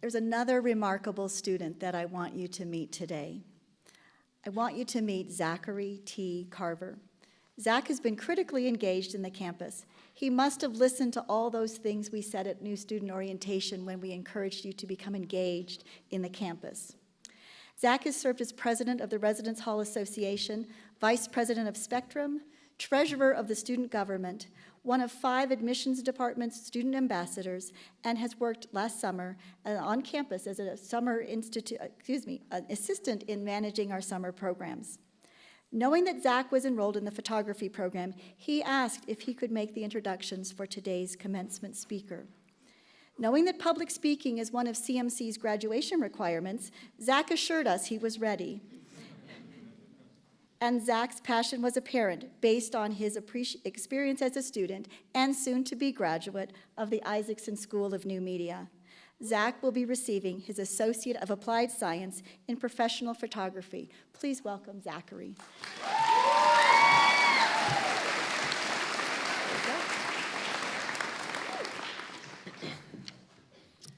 There's another remarkable student that I want you to meet today. I want you to meet Zachary T. Carver. Zach has been critically engaged in the campus. He must have listened to all those things we said at New Student Orientation when we encouraged you to become engaged in the campus. Zach has served as president of the Residence Hall Association, vice president of Spectrum, treasurer of the student government, one of 5 admissions department student ambassadors, and has worked last summer on campus as an assistant in managing our summer programs. Knowing that Zach was enrolled in the photography program, he asked if he could make the introductions for today's commencement speaker. Knowing that public speaking is one of CMC's graduation requirements, Zach assured us he was ready. And Zach's passion was apparent based on his experience as a student and soon-to-be graduate of the Isaacson School of New Media. Zach will be receiving his Associate of Applied Science in Professional Photography. Please welcome Zachary.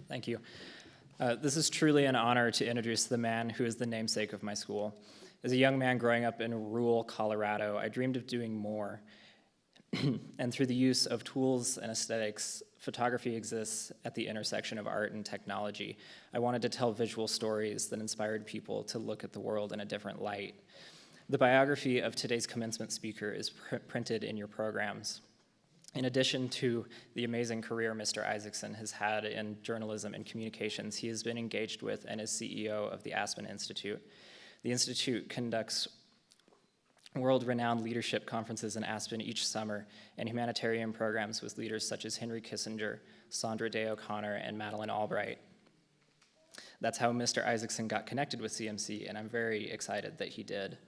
Thank you. This is truly an honor to introduce the man who is the namesake of my school. As a young man growing up in rural Colorado, I dreamed of doing more. And through the use of tools and aesthetics, photography exists at the intersection of art and technology. I wanted to tell visual stories that inspired people to look at the world in a different light. The biography of today's commencement speaker is printed in your programs. In addition to the amazing career Mr. Isaacson has had in journalism and communications, he has been engaged with and is CEO of the Aspen Institute. The Institute conducts world-renowned leadership conferences in Aspen each summer and humanitarian programs with leaders such as Henry Kissinger, Sandra Day O'Connor, and Madeleine Albright. That's how Mr. Isaacson got connected with CMC, and I'm very excited that he did.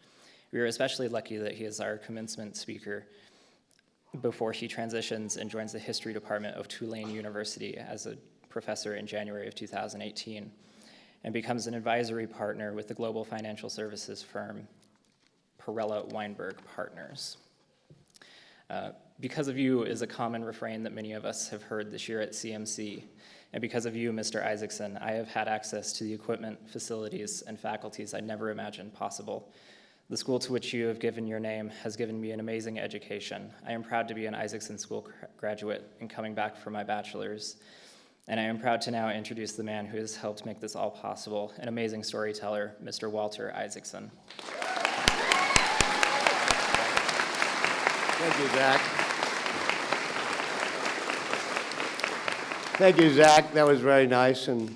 We are especially lucky that he is our commencement speaker before he transitions and joins the history department of Tulane University as a professor in January of 2018. And becomes an advisory partner with the global financial services firm Perella Weinberg Partners. Because of you is a common refrain that many of us have heard this year at CMC. And because of you, Mr. Isaacson, I have had access to the equipment, facilities, and faculties I never imagined possible. The school to which you have given your name has given me an amazing education. I am proud to be an Isaacson School graduate and coming back for my bachelor's. And I am proud to now introduce the man who has helped make this all possible, an amazing storyteller, Mr. Walter Isaacson. Thank you, Zach. Thank you, Zach. That was very nice. And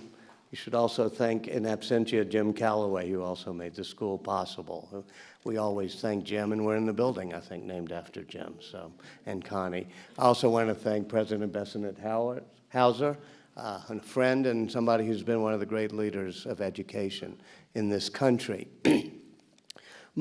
you should also thank, in absentia, Jim Calloway, who also made the school possible. We always thank Jim, and we're in the building, I think, named after Jim, and Connie. I also want to thank President Bessenet Hauser, a friend and somebody who's been one of the great leaders of education in this country.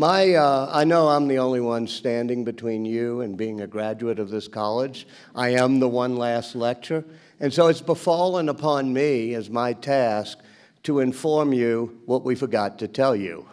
I know I'm the only one standing between you and being a graduate of this college. I am the one last lecture, and so it's befallen upon me as my task to inform you what we forgot to tell you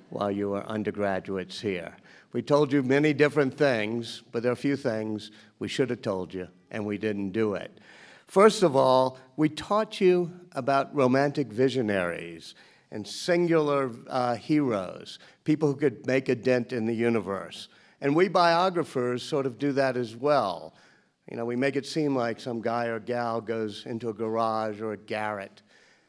while you were undergraduates here. We told you many different things, but there are a few things we should have told you, and we didn't do it. First of all, we taught you about romantic visionaries and singular heroes, people who could make a dent in the universe. And we biographers sort of do that as well. You know, we make it seem like some guy or gal goes into a garage or a garret,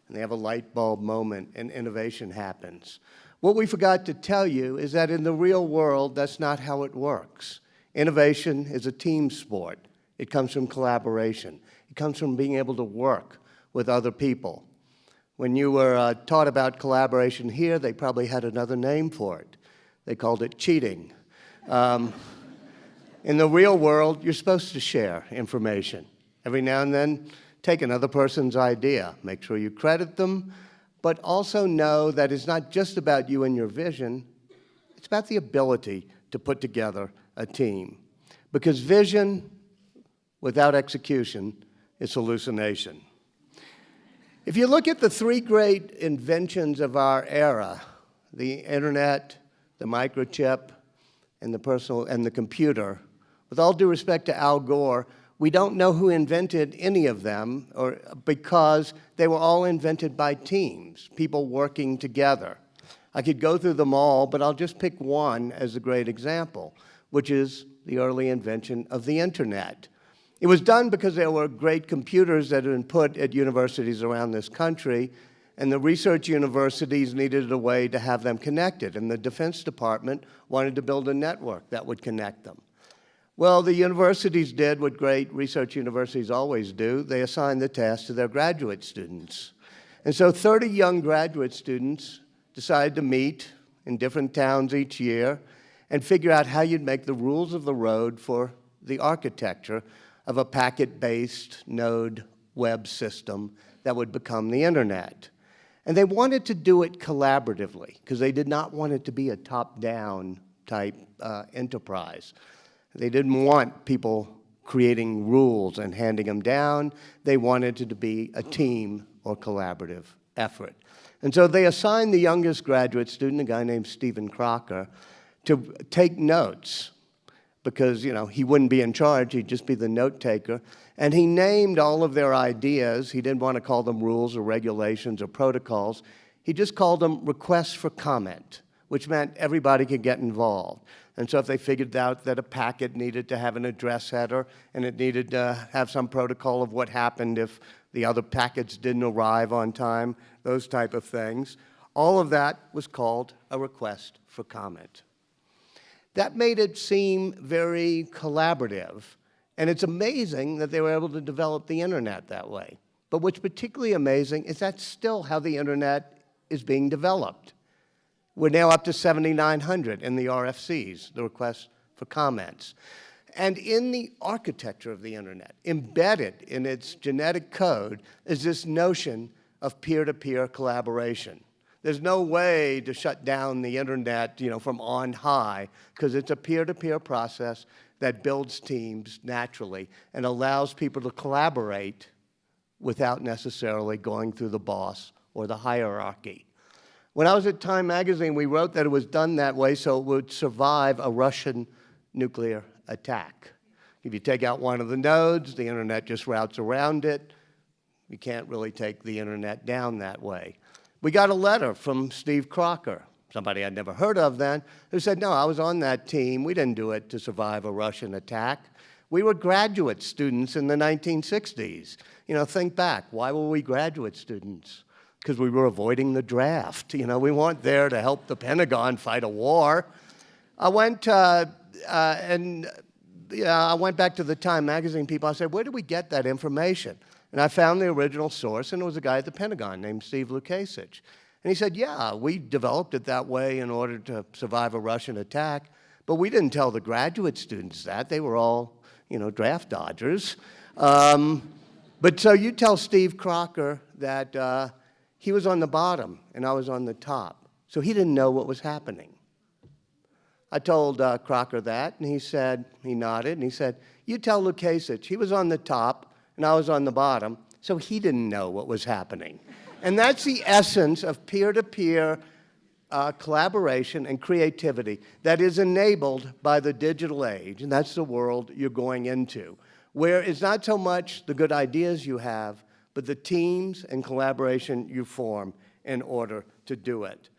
and they have a light bulb moment, and innovation happens. What we forgot to tell you is that in the real world, that's not how it works. Innovation is a team sport. It comes from collaboration. It comes from being able to work with other people. When you were taught about collaboration here, they probably had another name for it. They called it cheating. In the real world, you're supposed to share information. Every now and then, take another person's idea. Make sure you credit them, but also know that it's not just about you and your vision. It's about the ability to put together a team. Because vision without execution is hallucination. If you look at the 3 great inventions of our era, the internet, the microchip, and the computer, with all due respect to Al Gore, We don't know who invented any of them, because they were all invented by teams, people working together. I could go through them all, but I'll just pick one as a great example, which is the early invention of the internet. It was done because there were great computers that had been put at universities around this country, and the research universities needed a way to have them connected, and the Defense Department wanted to build a network that would connect them. Well, the universities did what great research universities always do. They assigned the task to their graduate students. And so 30 young graduate students decided to meet in different towns each year and figure out how you'd make the rules of the road for the architecture of a packet-based node web system that would become the internet. And they wanted to do it collaboratively because they did not want it to be a top-down type enterprise. They didn't want people creating rules and handing them down. They wanted it to be a team or collaborative effort. And so they assigned the youngest graduate student, a guy named Stephen Crocker, to take notes because, he wouldn't be in charge, he'd just be the note taker. And he named all of their ideas. He didn't want to call them rules or regulations or protocols. He just called them requests for comment, which meant everybody could get involved. And so if they figured out that a packet needed to have an address header and it needed to have some protocol of what happened if the other packets didn't arrive on time, those type of things, all of that was called a request for comment. That made it seem very collaborative, and it's amazing that they were able to develop the internet that way. But what's particularly amazing is that's still how the internet is being developed. We're now up to 7,900 in the RFCs, the requests for comments. And in the architecture of the internet, embedded in its genetic code, is this notion of peer-to-peer collaboration. There's no way to shut down the internet, from on high, because it's a peer-to-peer process that builds teams naturally and allows people to collaborate without necessarily going through the boss or the hierarchy. When I was at Time magazine, we wrote that it was done that way so it would survive a Russian nuclear attack. If you take out one of the nodes, the internet just routes around it. You can't really take the internet down that way. We got a letter from Steve Crocker, somebody I'd never heard of then, who said, no, I was on that team. We didn't do it to survive a Russian attack. We were graduate students in the 1960s. Think back. Why were we graduate students? Because we were avoiding the draft. We weren't there to help the Pentagon fight a war. I went back to the Time magazine people. I said, where did we get that information? And I found the original source, and it was a guy at the Pentagon named Steve Lukasich. And he said, yeah, we developed it that way in order to survive a Russian attack, but we didn't tell the graduate students that. They were all, draft dodgers. But so you tell Steve Crocker that he was on the bottom and I was on the top. So he didn't know what was happening. I told Crocker that, and he nodded, and he said, you tell Lukasich, he was on the top and I was on the bottom, so he didn't know what was happening. And that's the essence of peer-to-peer collaboration and creativity that is enabled by the digital age, and that's the world you're going into, where it's not so much the good ideas you have, but the teams and collaboration you form in order to do it.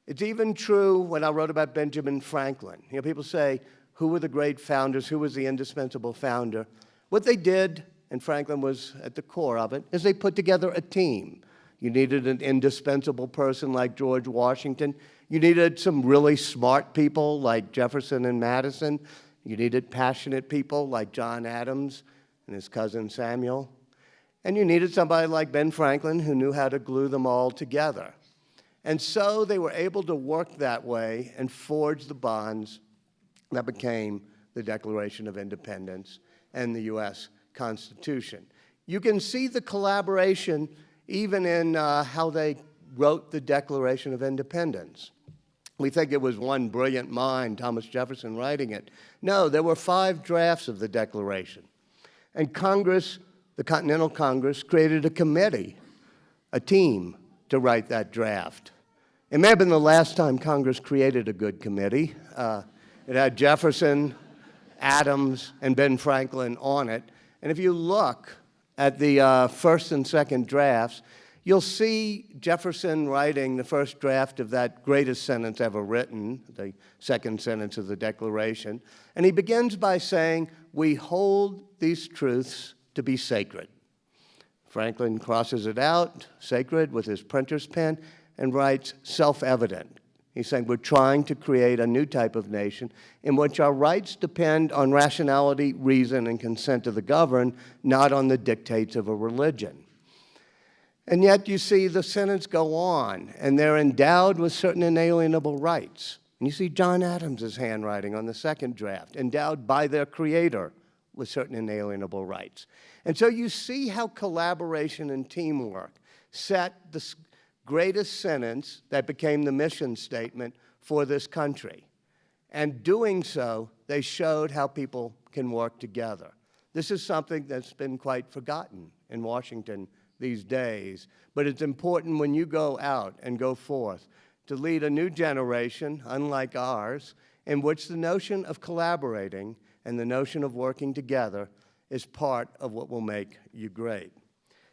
It's even true when I wrote about Benjamin Franklin. People say, who were the great founders? Who was the indispensable founder? What they did, and Franklin was at the core of it, is they put together a team. You needed an indispensable person like George Washington. You needed some really smart people like Jefferson and Madison. You needed passionate people like John Adams and his cousin Samuel. And you needed somebody like Ben Franklin who knew how to glue them all together. And so they were able to work that way and forge the bonds that became the Declaration of Independence and the U.S. Constitution. You can see the collaboration even in how they wrote the Declaration of Independence. We think it was one brilliant mind, Thomas Jefferson, writing it. No, there were 5 drafts of the Declaration. And Congress, the Continental Congress, created a committee, a team, to write that draft. It may have been the last time Congress created a good committee. It had Jefferson, Adams, and Ben Franklin on it. And if you look at the first and second drafts, you'll see Jefferson writing the first draft of that greatest sentence ever written, the second sentence of the Declaration. And he begins by saying, "We hold these truths to be sacred." Franklin crosses it out, sacred, with his printer's pen, and writes self-evident. He's saying we're trying to create a new type of nation in which our rights depend on rationality, reason, and consent of the governed, not on the dictates of a religion. And yet you see the sentence go on, and they're endowed with certain inalienable rights. And you see John Adams' handwriting on the second draft, endowed by their creator with certain inalienable rights. And so you see how collaboration and teamwork set the greatest sentence that became the mission statement for this country. And doing so, they showed how people can work together. This is something that's been quite forgotten in Washington these days, but it's important when you go out and go forth to lead a new generation, unlike ours, in which the notion of collaborating and the notion of working together is part of what will make you great.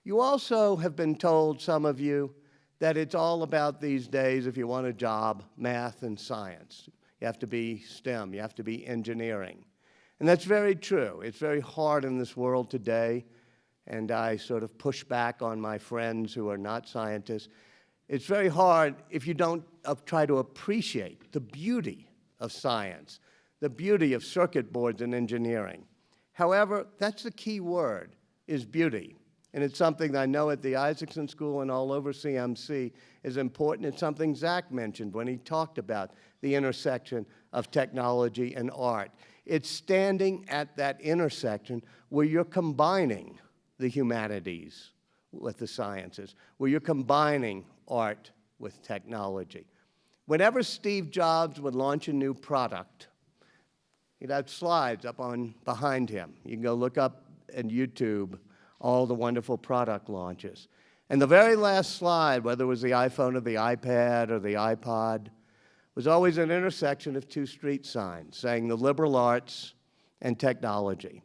You also have been told, some of you, that it's all about these days, if you want a job, math and science. You have to be STEM, you have to be engineering. And that's very true. It's very hard in this world today, and I sort of push back on my friends who are not scientists. It's very hard if you don't try to appreciate the beauty of science, the beauty of circuit boards and engineering. However, that's the key word, is beauty. And it's something that I know at the Isaacson School and all over CMC is important. It's something Zach mentioned when he talked about the intersection of technology and art. It's standing at that intersection where you're combining the humanities with the sciences, where you're combining art with technology. Whenever Steve Jobs would launch a new product, he'd have slides up on behind him. You can go look up on YouTube all the wonderful product launches. And the very last slide, whether it was the iPhone or the iPad or the iPod, was always an intersection of two street signs saying the liberal arts and technology.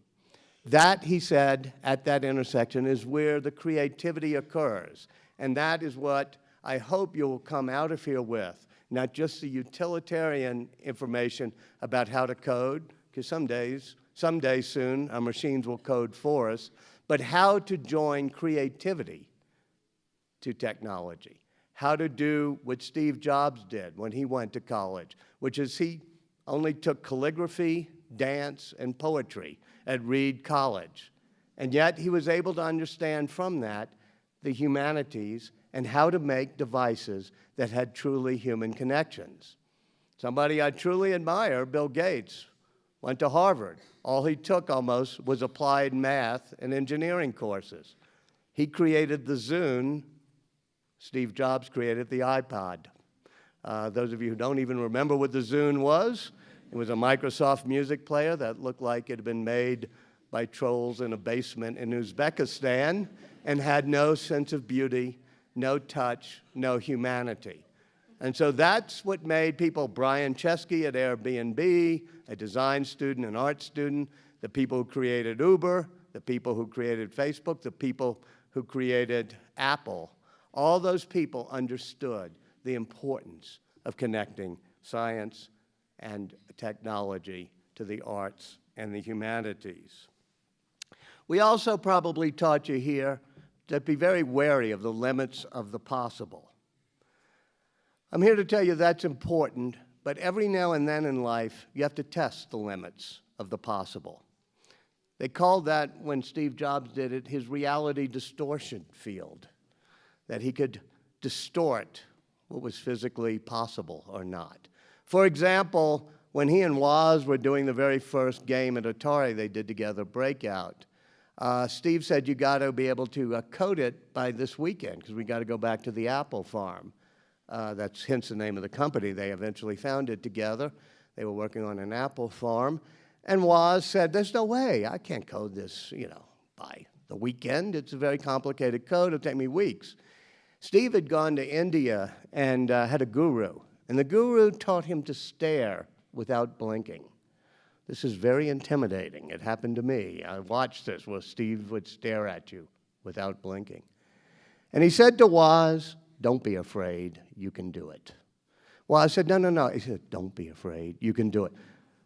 That, he said, at that intersection is where the creativity occurs. And that is what I hope you'll come out of here with, not just the utilitarian information about how to code, because someday soon, our machines will code for us, but how to join creativity to technology, how to do what Steve Jobs did when he went to college, which is he only took calligraphy, dance, and poetry at Reed College. And yet he was able to understand from that the humanities and how to make devices that had truly human connections. Somebody I truly admire, Bill Gates, went to Harvard. All he took almost was applied math and engineering courses. He created the Zune. Steve Jobs created the iPod. Those of you who don't even remember what the Zune was, it was a Microsoft music player that looked like it had been made by trolls in a basement in Uzbekistan and had no sense of beauty, no touch, no humanity. And so that's what made people, Brian Chesky at Airbnb, a design student, an art student, the people who created Uber, the people who created Facebook, the people who created Apple. All those people understood the importance of connecting science and technology to the arts and the humanities. We also probably taught you here to be very wary of the limits of the possible. I'm here to tell you that's important, but every now and then in life, you have to test the limits of the possible. They called that, when Steve Jobs did it, his reality distortion field, that he could distort what was physically possible or not. For example, when he and Woz were doing the very first game at Atari they did together, Breakout, Steve said, you got to be able to code it by this weekend, because we got to go back to the Apple farm. That's hence the name of the company they eventually founded together. They were working on an apple farm. And Woz said, there's no way, I can't code this, by the weekend. It's a very complicated code, it'll take me weeks. Steve had gone to India and had a guru. And the guru taught him to stare without blinking. This is very intimidating. It happened to me. I watched this where Steve would stare at you without blinking. And he said to Woz, "Don't be afraid, you can do it." Woz said, "No, no, no." He said, "Don't be afraid, you can do it."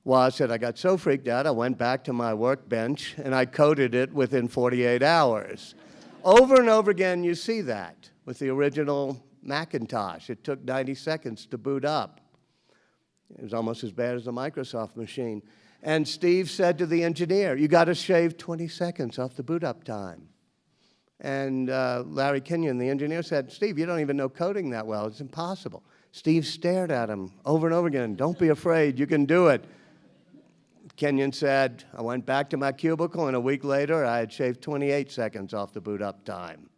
Woz said, "I got so freaked out, I went back to my workbench and I coded it within 48 hours. Over and over again, you see that with the original Macintosh. It took 90 seconds to boot up. It was almost as bad as the Microsoft machine. And Steve said to the engineer, "You got to shave 20 seconds off the boot up time." And Larry Kenyon, the engineer, said, "Steve, you don't even know coding that well. It's impossible." Steve stared at him over and over again. "Don't be afraid. You can do it." Kenyon said, "I went back to my cubicle, and a week later, I had shaved 28 seconds off the boot up time."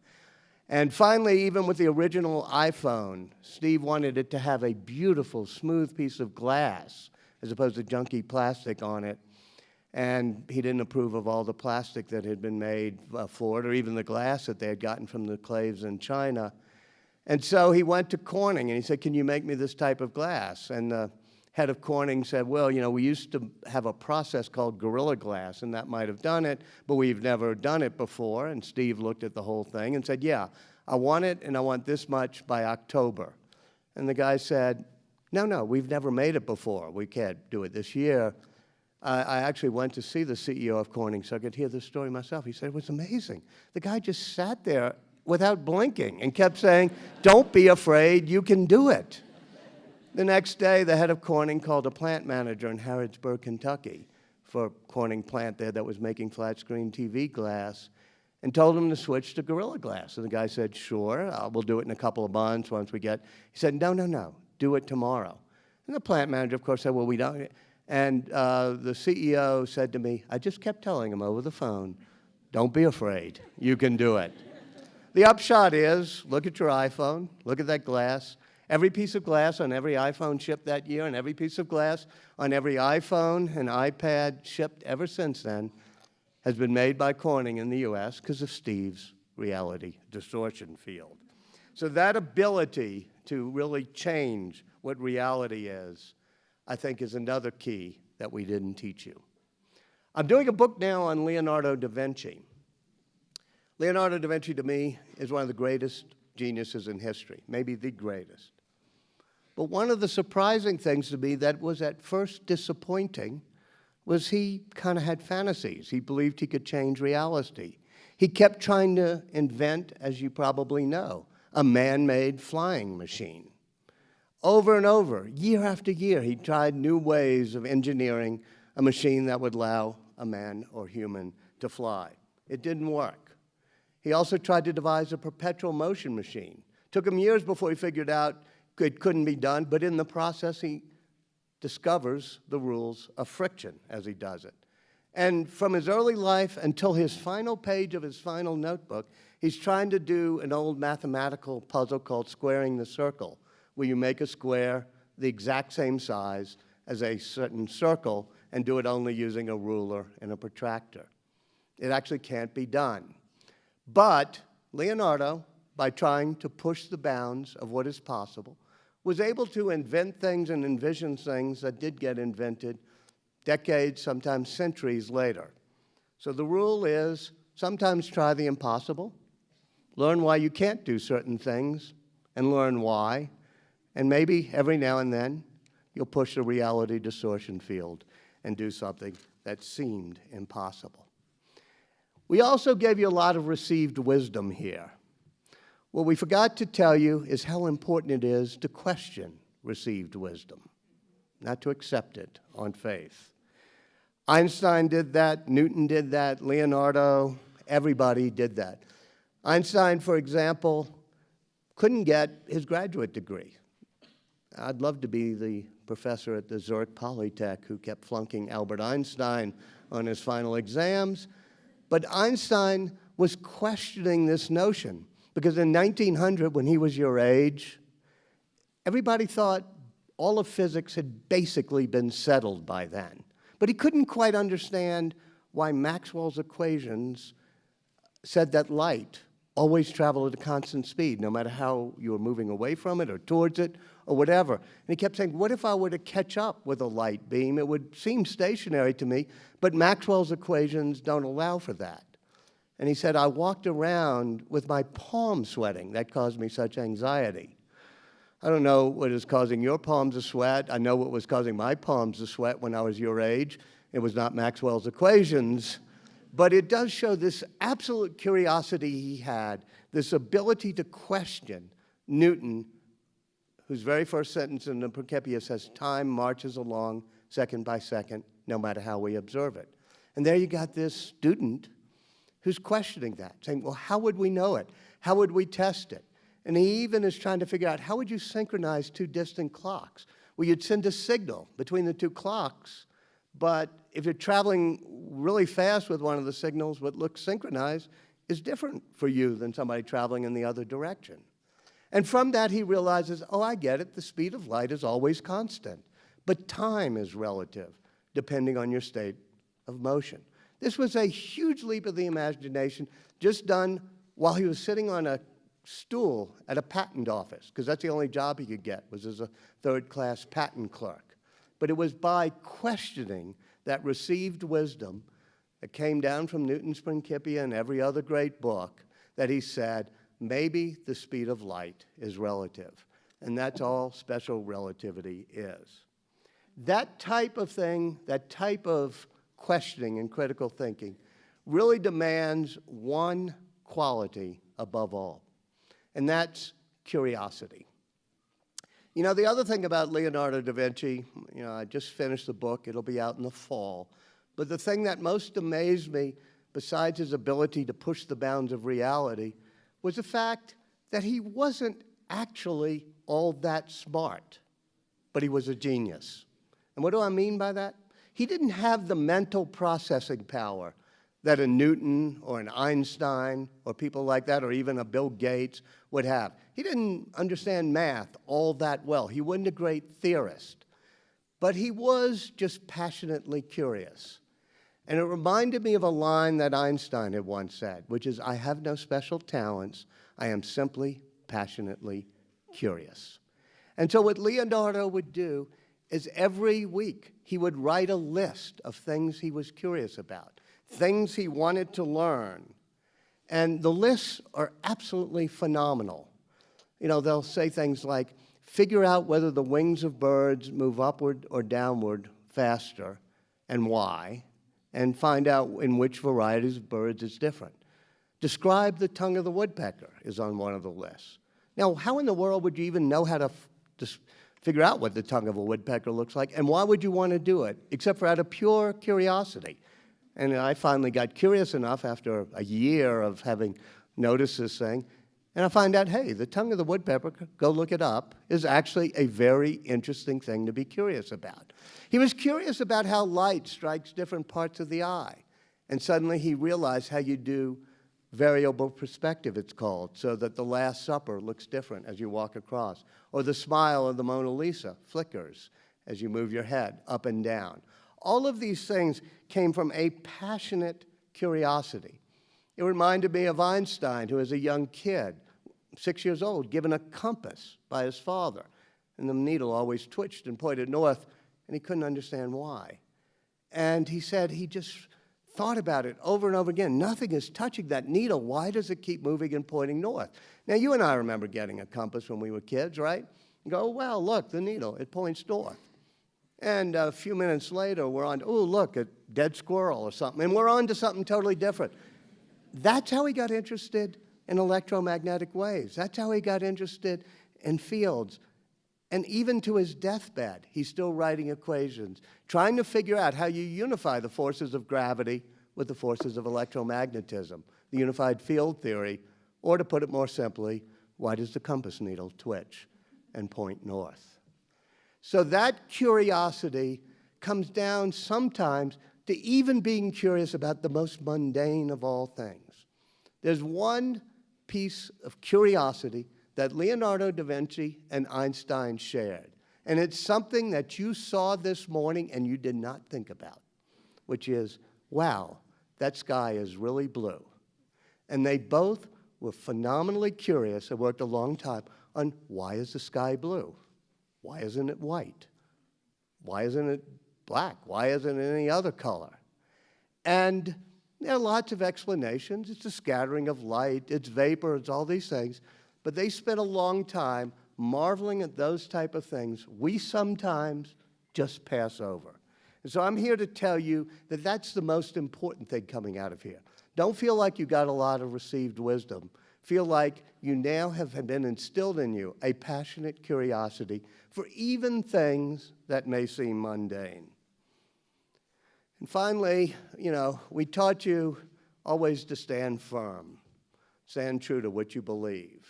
And finally, even with the original iPhone, Steve wanted it to have a beautiful, smooth piece of glass as opposed to junky plastic on it. And he didn't approve of all the plastic that had been made for it, or even the glass that they had gotten from the claves in China. And so he went to Corning, and he said, "Can you make me this type of glass?" And the head of Corning said, "Well, you know, we used to have a process called Gorilla Glass, and that might have done it, but we've never done it before." And Steve looked at the whole thing and said, "Yeah, I want it, and I want this much by October." And the guy said, "No, no, we've never made it before. We can't do it this year." I actually went to see the CEO of Corning so I could hear the story myself. He said it was amazing. The guy just sat there without blinking and kept saying, "Don't be afraid, you can do it." The next day, the head of Corning called a plant manager in Harrodsburg, Kentucky, for a Corning plant there that was making flat-screen TV glass, and told him to switch to Gorilla Glass. And the guy said, "Sure, we'll do it in a couple of months once we get..." He said, "No, no, no, do it tomorrow." And the plant manager, of course, said, "Well, we don't..." And the CEO said to me, I just kept telling him over the phone, "Don't be afraid, you can do it." The upshot is, look at your iPhone, look at that glass. Every piece of glass on every iPhone shipped that year, and every piece of glass on every iPhone and iPad shipped ever since then has been made by Corning in the US because of Steve's reality distortion field. So that ability to really change what reality is, I think, is another key that we didn't teach you. I'm doing a book now on Leonardo da Vinci. Leonardo da Vinci, to me, is one of the greatest geniuses in history, maybe the greatest. But one of the surprising things to me that was at first disappointing was he kind of had fantasies. He believed he could change reality. He kept trying to invent, as you probably know, a man-made flying machine. Over and over, year after year, he tried new ways of engineering a machine that would allow a man or human to fly. It didn't work. He also tried to devise a perpetual motion machine. Took him years before he figured out it couldn't be done, but in the process, he discovers the rules of friction as he does it. And from his early life until his final page of his final notebook, he's trying to do an old mathematical puzzle called squaring the circle, where you make a square the exact same size as a certain circle and do it only using a ruler and a protractor. It actually can't be done. But Leonardo, by trying to push the bounds of what is possible, was able to invent things and envision things that did get invented decades, sometimes centuries later. So the rule is sometimes try the impossible, learn why you can't do certain things, and learn why. And maybe every now and then, you'll push the reality distortion field and do something that seemed impossible. We also gave you a lot of received wisdom here. What we forgot to tell you is how important it is to question received wisdom, not to accept it on faith. Einstein did that, Newton did that, Leonardo, everybody did that. Einstein, for example, couldn't get his graduate degree. I'd love to be the professor at the Zurich Polytech who kept flunking Albert Einstein on his final exams. But Einstein was questioning this notion because in 1900, when he was your age, everybody thought all of physics had basically been settled by then. But he couldn't quite understand why Maxwell's equations said that light always travel at a constant speed, no matter how you were moving away from it or towards it or whatever. And he kept saying, what if I were to catch up with a light beam? It would seem stationary to me, but Maxwell's equations don't allow for that. And he said, I walked around with my palms sweating. That caused me such anxiety. I don't know what is causing your palms to sweat. I know what was causing my palms to sweat when I was your age. It was not Maxwell's equations. But it does show this absolute curiosity he had, this ability to question Newton, whose very first sentence in the Principia says, time marches along second by second, no matter how we observe it. And there you got this student who's questioning that, saying, well, how would we know it? How would we test it? And he even is trying to figure out, how would you synchronize two distant clocks? Well, you'd send a signal between the two clocks, but if you're traveling really fast with one of the signals, what looks synchronized is different for you than somebody traveling in the other direction. And from that, he realizes, oh, I get it, the speed of light is always constant, but time is relative, depending on your state of motion. This was a huge leap of the imagination, just done while he was sitting on a stool at a patent office, because that's the only job he could get, was as a third-class patent clerk. But it was by questioning that received wisdom that came down from Newton's Principia and every other great book that he said, maybe the speed of light is relative. And that's all special relativity is. That type of thing, that type of questioning and critical thinking really demands one quality above all, and that's curiosity. You know, the other thing about Leonardo da Vinci, I just finished the book, it'll be out in the fall, but the thing that most amazed me, besides his ability to push the bounds of reality, was the fact that he wasn't actually all that smart, but he was a genius. And what do I mean by that? He didn't have the mental processing power that a Newton or an Einstein or people like that, or even a Bill Gates would have. He didn't understand math all that well. He wasn't a great theorist, but he was just passionately curious. And it reminded me of a line that Einstein had once said, which is, I have no special talents, I am simply passionately curious. And so what Leonardo would do is every week he would write a list of things he was curious about, things he wanted to learn. And the lists are absolutely phenomenal. They'll say things like, figure out whether the wings of birds move upward or downward faster and why, and find out in which varieties of birds it's different. Describe the tongue of the woodpecker is on one of the lists. Now, how in the world would you even know how to figure out what the tongue of a woodpecker looks like, and why would you want to do it, except for out of pure curiosity? And I finally got curious enough after a year of having noticed this thing, and I find out, hey, the tongue of the woodpecker, go look it up, is actually a very interesting thing to be curious about. He was curious about how light strikes different parts of the eye, and suddenly he realized how you do variable perspective, it's called, so that the Last Supper looks different as you walk across, or the smile of the Mona Lisa flickers as you move your head up and down. All of these things came from a passionate curiosity. It reminded me of Einstein, who as a young kid, 6 years old, given a compass by his father, and the needle always twitched and pointed north, and he couldn't understand why. And he said he just thought about it over and over again. Nothing is touching that needle. Why does it keep moving and pointing north? Now, you and I remember getting a compass when we were kids, right? You go, well, look, the needle, it points north. And a few minutes later, we're on, oh, look, a dead squirrel or something, and we're on to something totally different. That's how he got interested in electromagnetic waves. That's how he got interested in fields. And even to his deathbed, he's still writing equations, trying to figure out how you unify the forces of gravity with the forces of electromagnetism, the unified field theory, or to put it more simply, why does the compass needle twitch and point north? So that curiosity comes down sometimes to even being curious about the most mundane of all things. There's one piece of curiosity that Leonardo da Vinci and Einstein shared. And it's something that you saw this morning and you did not think about, which is, wow, that sky is really blue. And they both were phenomenally curious and worked a long time on why is the sky blue? Why isn't it white? Why isn't it black? Why isn't it any other color? And there are lots of explanations. It's a scattering of light, it's vapor, it's all these things. But they spent a long time marveling at those type of things we sometimes just pass over. And so I'm here to tell you that that's the most important thing coming out of here. Don't feel like you got a lot of received wisdom. Feel like you now have been instilled in you a passionate curiosity for even things that may seem mundane. And finally, we taught you always to stand firm, stand true to what you believe.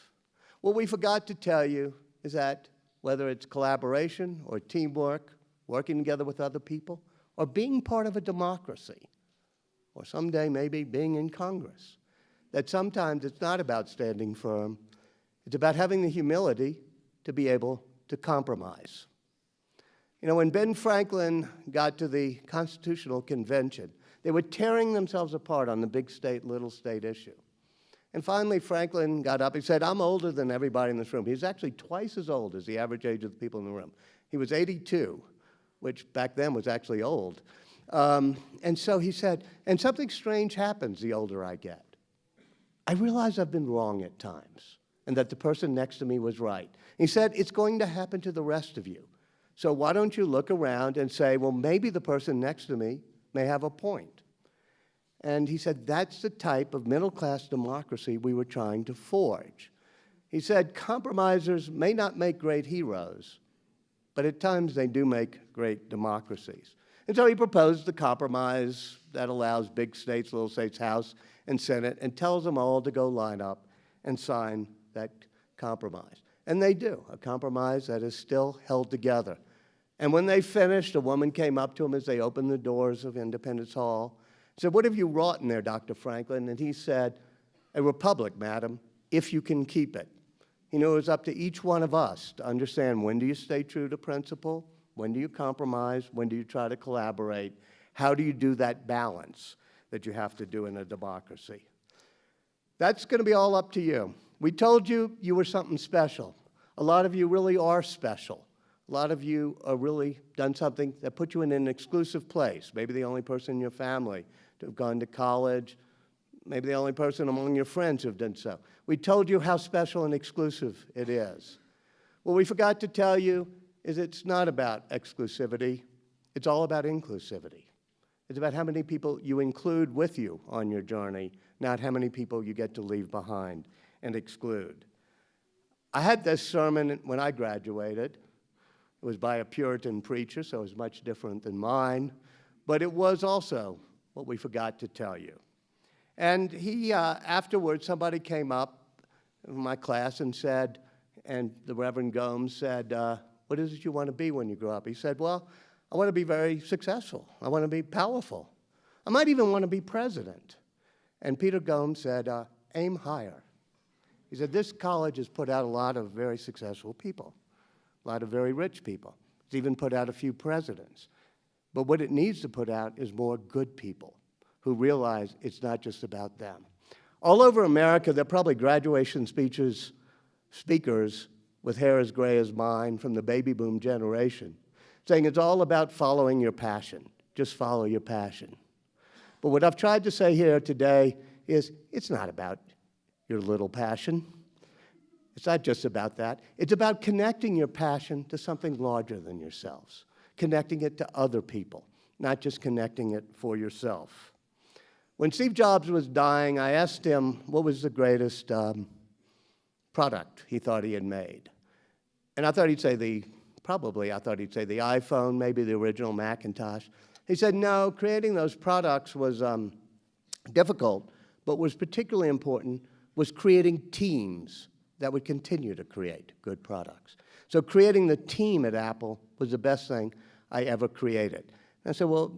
What we forgot to tell you is that whether it's collaboration or teamwork, working together with other people, or being part of a democracy, or someday maybe being in Congress, that sometimes it's not about standing firm, it's about having the humility to be able to compromise. When Ben Franklin got to the Constitutional Convention, they were tearing themselves apart on the big state, little state issue. And finally, Franklin got up. He said, I'm older than everybody in this room. He's actually twice as old as the average age of the people in the room. He was 82, which back then was actually old. And so he said, and something strange happens the older I get. I realize I've been wrong at times, and that the person next to me was right. He said, it's going to happen to the rest of you. So why don't you look around and say, well, maybe the person next to me may have a point. And he said, that's the type of middle-class democracy we were trying to forge. He said, compromisers may not make great heroes, but at times they do make great democracies. And so he proposed the compromise that allows big states, little states, House and Senate, and tells them all to go line up and sign that compromise. And they do, a compromise that is still held together. And when they finished, a woman came up to him as they opened the doors of Independence Hall, said, what have you wrought in there, Dr. Franklin? And he said, a republic, madam, if you can keep it. He knew it was up to each one of us to understand, when do you stay true to principle? When do you compromise? When do you try to collaborate? How do you do that balance that you have to do in a democracy? That's going to be all up to you. We told you you were something special. A lot of you really are special. A lot of you have really done something that put you in an exclusive place, maybe the only person in your family to have gone to college, maybe the only person among your friends who have done so. We told you how special and exclusive it is. What we forgot to tell you is it's not about exclusivity, it's all about inclusivity. It's about how many people you include with you on your journey, not how many people you get to leave behind and exclude. I had this sermon when I graduated. It was by a Puritan preacher, so it was much different than mine, but it was also what we forgot to tell you. And afterwards, somebody came up in my class and said, and the Reverend Gomes said, what is it you want to be when you grow up? He said, well, I want to be very successful. I want to be powerful. I might even want to be president. And Peter Gomes said, aim higher. He said, this college has put out a lot of very successful people, a lot of very rich people. It's even put out a few presidents. But what it needs to put out is more good people who realize it's not just about them. All over America, there are probably graduation speakers with hair as gray as mine from the baby boom generation, saying it's all about following your passion. Just follow your passion. But what I've tried to say here today is it's not about your little passion. It's not just about that. It's about connecting your passion to something larger than yourselves, connecting it to other people, not just connecting it for yourself. When Steve Jobs was dying, I asked him what was the greatest product he thought he had made. And I thought he'd say the iPhone, maybe the original Macintosh. He said, no, creating those products was difficult, but what was particularly important was creating teams that would continue to create good products. So creating the team at Apple was the best thing I ever created. And I said, well,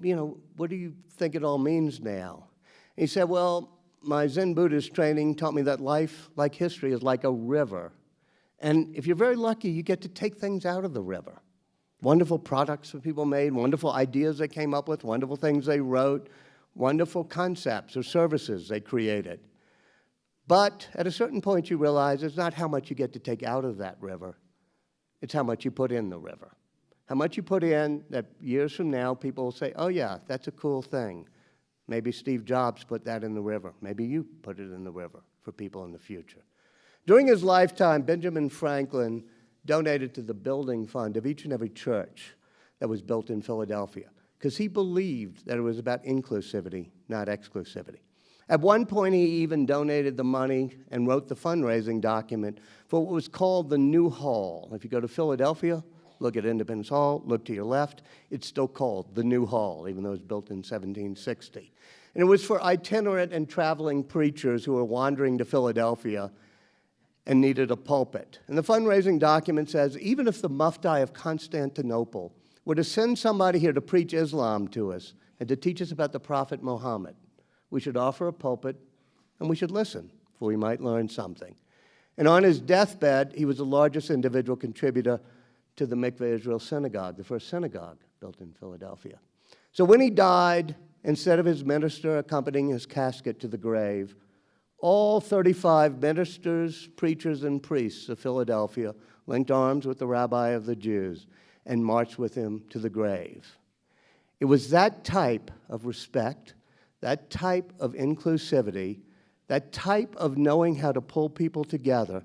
what do you think it all means now? He said, well, my Zen Buddhist training taught me that life, like history, is like a river. And if you're very lucky, you get to take things out of the river. Wonderful products that people made, wonderful ideas they came up with, wonderful things they wrote, wonderful concepts or services they created. But at a certain point, you realize it's not how much you get to take out of that river. It's how much you put in the river. How much you put in that years from now, people will say, oh, yeah, that's a cool thing. Maybe Steve Jobs put that in the river. Maybe you put it in the river for people in the future. During his lifetime, Benjamin Franklin donated to the building fund of each and every church that was built in Philadelphia, because he believed that it was about inclusivity, not exclusivity. At one point, he even donated the money and wrote the fundraising document for what was called the New Hall. If you go to Philadelphia, look at Independence Hall, look to your left, it's still called the New Hall, even though it was built in 1760. And it was for itinerant and traveling preachers who were wandering to Philadelphia and needed a pulpit. And the fundraising document says, even if the Mufti of Constantinople were to send somebody here to preach Islam to us and to teach us about the Prophet Muhammad, we should offer a pulpit and we should listen, for we might learn something. And on his deathbed, he was the largest individual contributor to the Mikveh Israel Synagogue, the first synagogue built in Philadelphia. So when he died, instead of his minister accompanying his casket to the grave, all 35 ministers, preachers, and priests of Philadelphia linked arms with the rabbi of the Jews and marched with him to the grave. It was that type of respect, that type of inclusivity, that type of knowing how to pull people together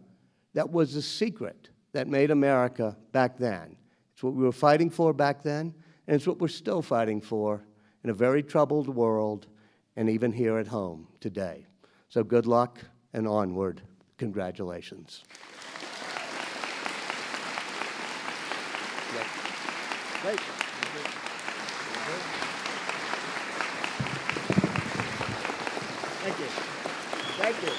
that was the secret that made America back then. It's what we were fighting for back then, and it's what we're still fighting for in a very troubled world and even here at home today. So good luck and onward. Congratulations. Great. Thank you. Thank you.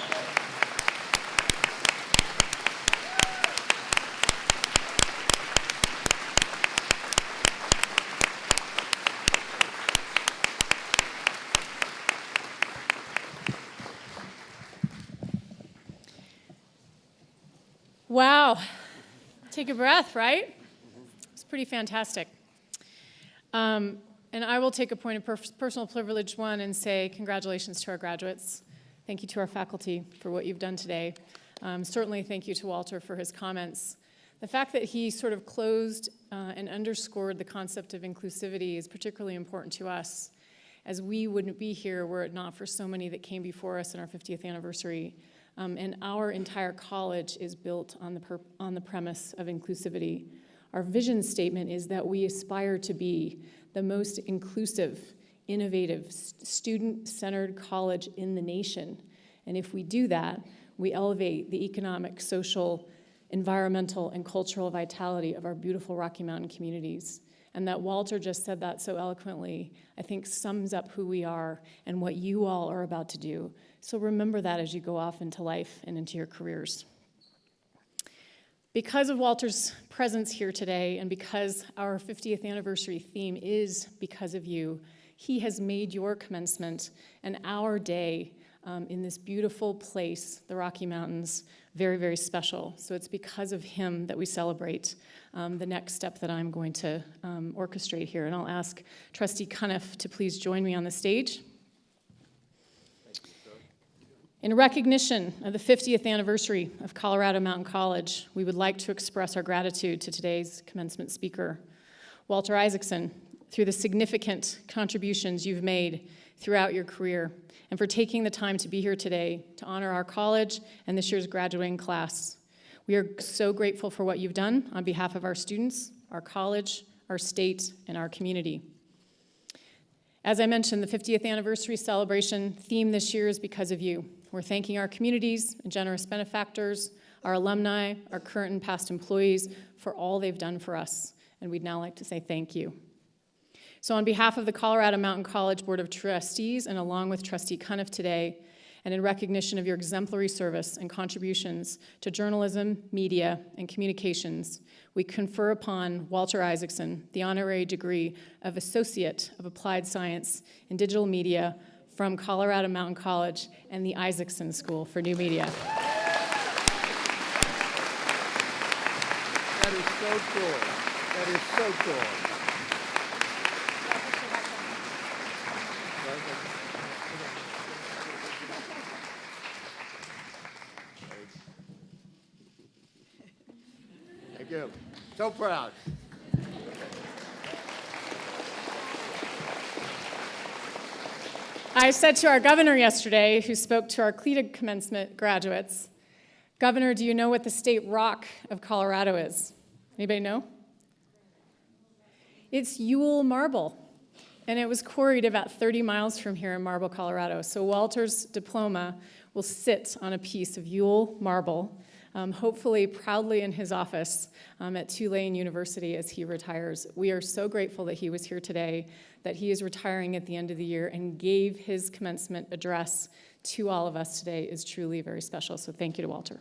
Wow. Take a breath, right? It's pretty fantastic. And I will take a point of personal privilege, one, and say congratulations to our graduates. Thank you to our faculty for what you've done today. Certainly thank you to Walter for his comments. The fact that he sort of closed and underscored the concept of inclusivity is particularly important to us, as we wouldn't be here were it not for so many that came before us in our 50th anniversary. And our entire college is built on the premise of inclusivity. Our vision statement is that we aspire to be the most inclusive, innovative, student-centered college in the nation. And if we do that, we elevate the economic, social, environmental, and cultural vitality of our beautiful Rocky Mountain communities. And that Walter just said that so eloquently, I think sums up who we are and what you all are about to do. So remember that as you go off into life and into your careers. Because of Walter's presence here today, and because our 50th anniversary theme is because of you, he has made your commencement and our day in this beautiful place, the Rocky Mountains, very, very special. So it's because of him that we celebrate the next step that I'm going to orchestrate here. And I'll ask Trustee Cuniff to please join me on the stage. In recognition of the 50th anniversary of Colorado Mountain College, we would like to express our gratitude to today's commencement speaker, Walter Isaacson, through the significant contributions you've made throughout your career, and for taking the time to be here today to honor our college and this year's graduating class. We are so grateful for what you've done on behalf of our students, our college, our state, and our community. As I mentioned, the 50th anniversary celebration theme this year is because of you. We're thanking our communities and generous benefactors, our alumni, our current and past employees for all they've done for us, and we'd now like to say thank you. So on behalf of the Colorado Mountain College Board of Trustees and along with Trustee Cuniff today, and in recognition of your exemplary service and contributions to journalism, media, and communications, we confer upon Walter Isaacson the honorary degree of Associate of Applied Science in Digital Media from Colorado Mountain College and the Isaacson School for New Media. That is so cool. That is so cool. Thank you. So proud. I said to our governor yesterday, who spoke to our CLETA commencement graduates, Governor, do you know what the state rock of Colorado is? Anybody know? It's Ewell marble, and it was quarried about 30 miles from here in Marble, Colorado. So Walter's diploma will sit on a piece of Ewell marble, hopefully proudly in his office at Tulane University as he retires. We are so grateful that he was here today, that he is retiring at the end of the year and gave his commencement address to all of us today is truly very special. So thank you to Walter.